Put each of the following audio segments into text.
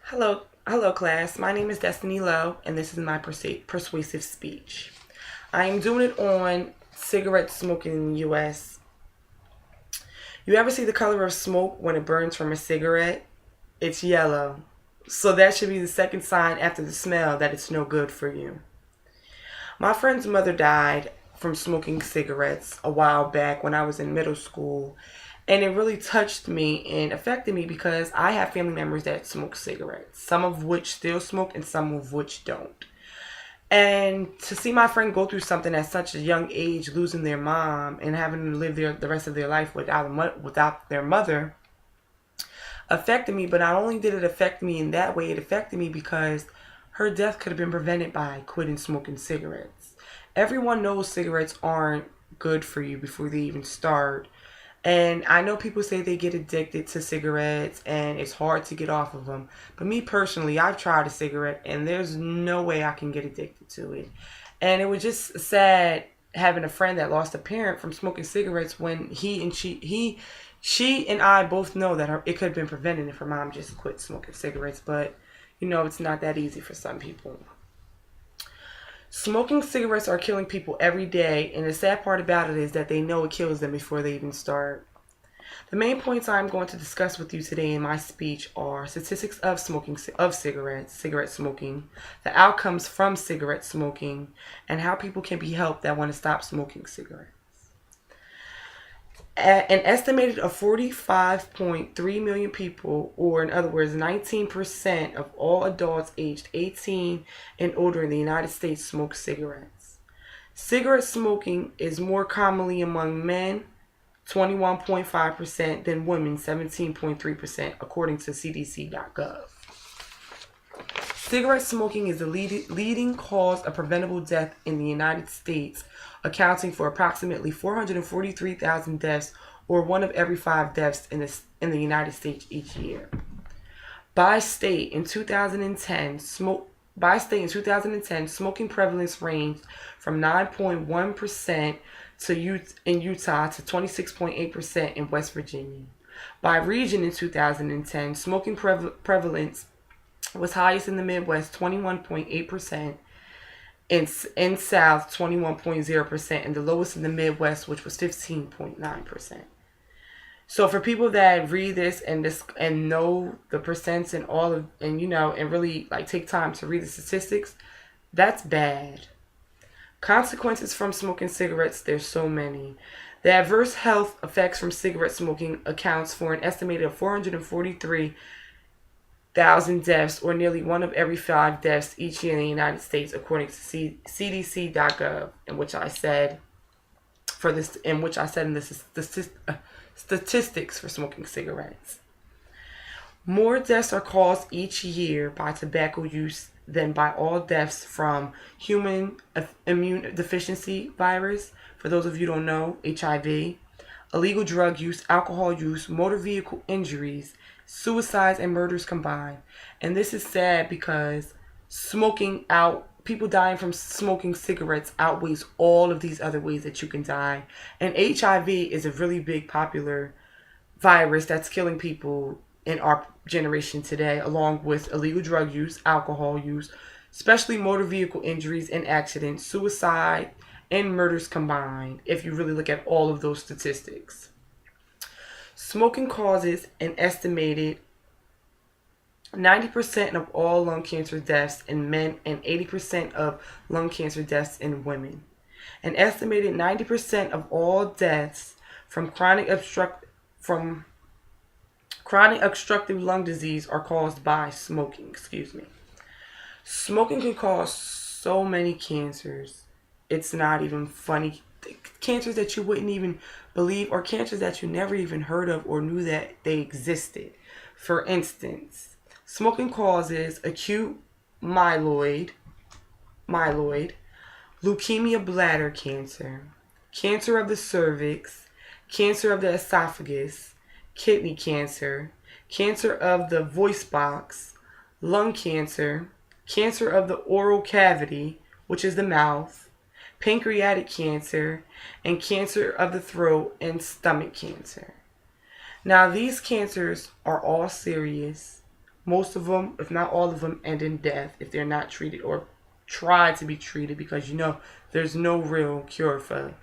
Hello class. My name is Destiny Lowe, and this is my persuasive speech. I am doing it on cigarette smoking in the U.S. You ever see the color of smoke when it burns from a cigarette? It's yellow. So that should be the second sign after the smell that it's no good for you. My friend's mother died from smoking cigarettes a while back when I was in middle school, and it really touched me and affected me because I have family members that smoke cigarettes, some of which still smoke and some of which don't. And to see my friend go through something at such a young age, losing their mom and having to live the rest of their life without their mother, affected me. But not only did it affect me in that way, it affected me because her death could have been prevented by quitting smoking cigarettes. Everyone knows cigarettes aren't good for you before they even start. And I know people say they get addicted to cigarettes and it's hard to get off of them. But me personally, I've tried a cigarette and there's no way I can get addicted to it. And it was just sad having a friend that lost a parent from smoking cigarettes when she and I both know that it could have been prevented if her mom just quit smoking cigarettes. But, it's not that easy for some people. Smoking cigarettes are killing people every day, and the sad part about it is that they know it kills them before they even start. The main points I'm going to discuss with you today in my speech are statistics of cigarette smoking, the outcomes from cigarette smoking, and how people can be helped that want to stop smoking cigarettes. An estimated of 45.3 million people, or in other words, 19% of all adults aged 18 and older in the United States smoke cigarettes. Cigarette smoking is more commonly among men, 21.5%, than women, 17.3%, according to CDC.gov. Cigarette smoking is the leading cause of preventable death in the United States, accounting for approximately 443,000 deaths, or one of every 5 deaths in the United States each year. By state in 2010, smoking prevalence ranged from 9.1% in Utah to 26.8% in West Virginia. By region in 2010, smoking prevalence was highest in the Midwest, 21.8%, in South, 21.0%, and the lowest in the Midwest, which was 15.9%. So for people that read this and know the percents and and really take time to read the statistics, that's bad. Consequences from smoking cigarettes, there's so many. The adverse health effects from cigarette smoking accounts for an estimated of 443,000 deaths, or nearly one of every 5 deaths each year in the United States, according to CDC.gov, in which I said in the statistics for smoking cigarettes. More deaths are caused each year by tobacco use than by all deaths from human immune deficiency virus, for those of you who don't know, HIV, illegal drug use, alcohol use, motor vehicle injuries, suicides, and murders combined. And this is sad because people dying from smoking cigarettes outweighs all of these other ways that you can die. And HIV is a really big popular virus that's killing people in our generation today, along with illegal drug use, alcohol use, especially motor vehicle injuries and accidents, suicide, and murders combined, if you really look at all of those statistics. Smoking causes an estimated 90% of all lung cancer deaths in men and 80% of lung cancer deaths in women. An estimated 90% of all deaths from chronic obstructive lung disease are caused by smoking. Smoking can cause so many cancers. It's not even funny. Cancers that you wouldn't even believe, or cancers that you never even heard of or knew that they existed. For instance, smoking causes acute myeloid, leukemia, bladder cancer, cancer of the cervix, cancer of the esophagus, kidney cancer, cancer of the voice box, lung cancer, cancer of the oral cavity, which is the mouth, pancreatic cancer, and cancer of the throat and stomach cancer. Now, these cancers are all serious. most of them, if not all of them, end in death if they're not treated or try to be treated, because there's no real cure for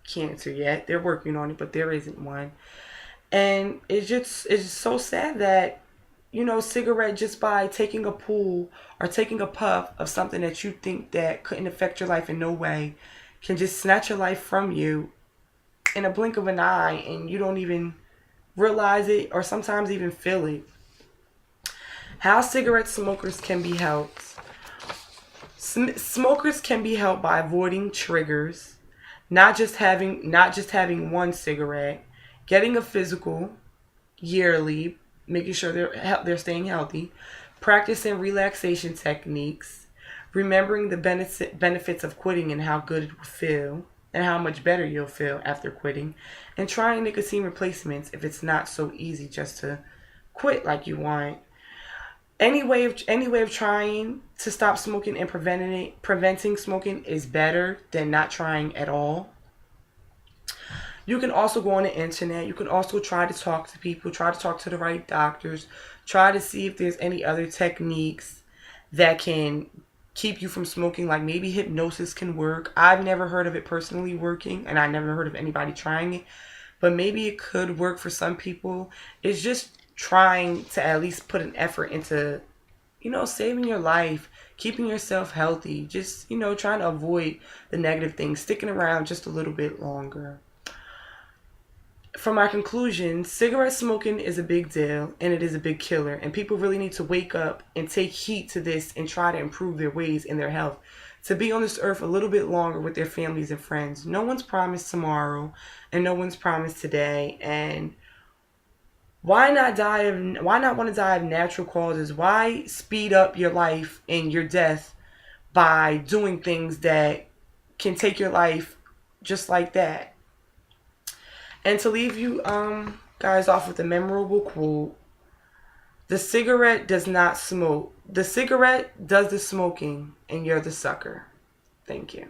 cancer yet. They're working on it, but there isn't one. And it's so sad that, cigarette, just by taking a pull or taking a puff of something that you think that couldn't affect your life in no way, can just snatch your life from you in a blink of an eye, and you don't even realize it or sometimes even feel it. How cigarette smokers can be helped. Smokers can be helped by avoiding triggers, not just having one cigarette, getting a physical yearly, making sure they're staying healthy, practicing relaxation techniques, remembering the benefits of quitting and how good it will feel and how much better you'll feel after quitting, and trying nicotine replacements if it's not so easy just to quit like you want. Any way of trying to stop smoking and preventing smoking is better than not trying at all. You can also go on the internet. You can also try to talk to people, try to talk to the right doctors, try to see if there's any other techniques that can keep you from smoking. Like maybe hypnosis can work. I've never heard of it personally working, and I never heard of anybody trying it, but maybe it could work for some people. It's just trying to at least put an effort into, saving your life, keeping yourself healthy, just, trying to avoid the negative things, sticking around just a little bit longer. For my conclusion, cigarette smoking is a big deal, and it is a big killer, and people really need to wake up and take heed to this and try to improve their ways and their health to be on this earth a little bit longer with their families and friends. No one's promised tomorrow, and no one's promised today, and why not want to die of natural causes? Why speed up your life and your death by doing things that can take your life just like that? And to leave you guys off with a memorable quote, the cigarette does not smoke. The cigarette does the smoking, and you're the sucker. Thank you.